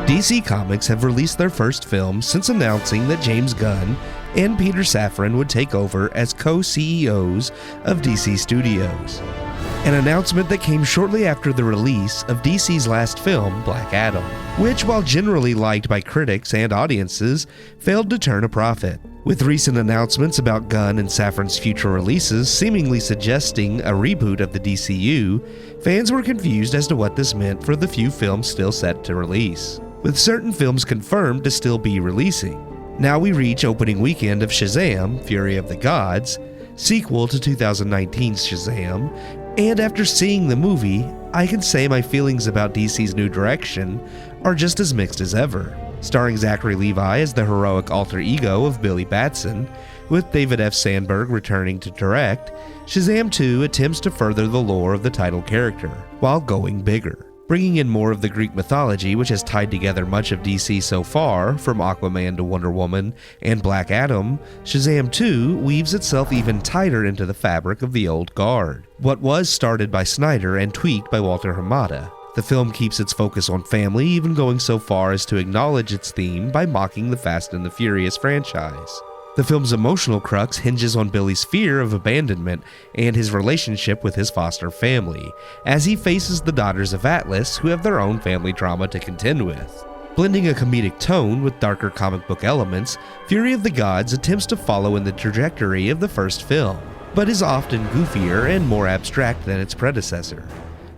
DC Comics have released their first film since announcing that James Gunn and Peter Safran would take over as co-CEOs of DC Studios. An announcement that came shortly after the release of DC's last film, Black Adam, which, while generally liked by critics and audiences, failed to turn a profit. With recent announcements about Gunn and Safran's future releases seemingly suggesting a reboot of the DCU, fans were confused as to what this meant for the few films still set to release, with certain films confirmed to still be releasing. Now we reach opening weekend of Shazam, Fury of the Gods, sequel to 2019's Shazam, and after seeing the movie, I can say my feelings about DC's new direction are just as mixed as ever. Starring Zachary Levi as the heroic alter ego of Billy Batson, with David F. Sandberg returning to direct, Shazam 2 attempts to further the lore of the title character, while going bigger. Bringing in more of the Greek mythology which has tied together much of DC so far, from Aquaman to Wonder Woman and Black Adam, Shazam 2 weaves itself even tighter into the fabric of the old guard. What was started by Snyder and tweaked by Walter Hamada. The film keeps its focus on family, even going so far as to acknowledge its theme by mocking the Fast and the Furious franchise. The film's emotional crux hinges on Billy's fear of abandonment and his relationship with his foster family, as he faces the daughters of Atlas, who have their own family drama to contend with. Blending a comedic tone with darker comic book elements, Fury of the Gods attempts to follow in the trajectory of the first film, but is often goofier and more abstract than its predecessor.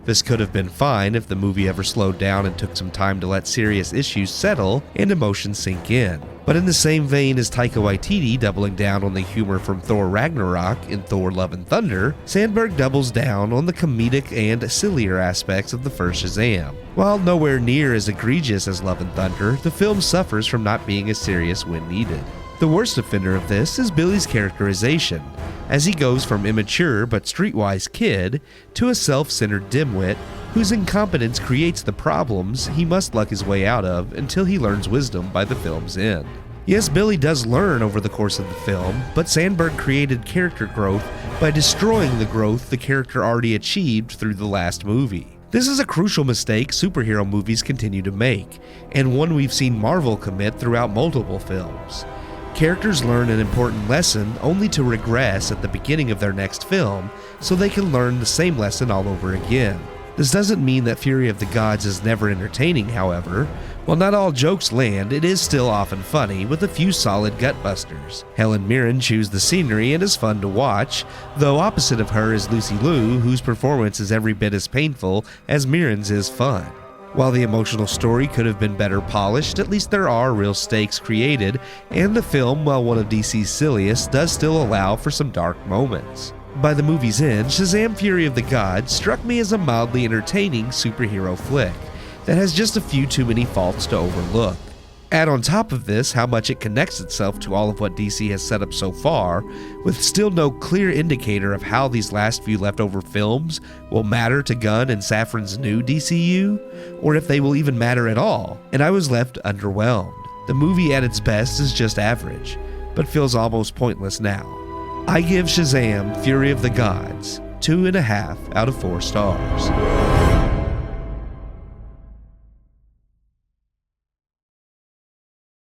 This could have been fine if the movie ever slowed down and took some time to let serious issues settle and emotions sink in. But in the same vein as Taika Waititi doubling down on the humor from Thor Ragnarok in Thor Love and Thunder, Sandberg doubles down on the comedic and sillier aspects of the first Shazam. While nowhere near as egregious as Love and Thunder, the film suffers from not being as serious when needed. The worst offender of this is Billy's characterization, as he goes from immature but streetwise kid to a self-centered dimwit whose incompetence creates the problems he must luck his way out of until he learns wisdom by the film's end. Yes, Billy does learn over the course of the film, but Sandberg created character growth by destroying the growth the character already achieved through the last movie. This is a crucial mistake superhero movies continue to make, and one we've seen Marvel commit throughout multiple films. Characters learn an important lesson only to regress at the beginning of their next film so they can learn the same lesson all over again. This doesn't mean that Fury of the Gods is never entertaining, however. While not all jokes land, it is still often funny, with a few solid gutbusters. Helen Mirren chews the scenery and is fun to watch, though opposite of her is Lucy Liu, whose performance is every bit as painful as Mirren's is fun. While the emotional story could have been better polished, at least there are real stakes created, and the film, while one of DC's silliest, does still allow for some dark moments. By the movie's end, Shazam Fury of the Gods struck me as a mildly entertaining superhero flick that has just a few too many faults to overlook. Add on top of this how much it connects itself to all of what DC has set up so far, with still no clear indicator of how these last few leftover films will matter to Gunn and Safran's new DCU, or if they will even matter at all, and I was left underwhelmed. The movie at its best is just average, but feels almost pointless now. I give Shazam Fury of the Gods 2.5 out of 4 stars.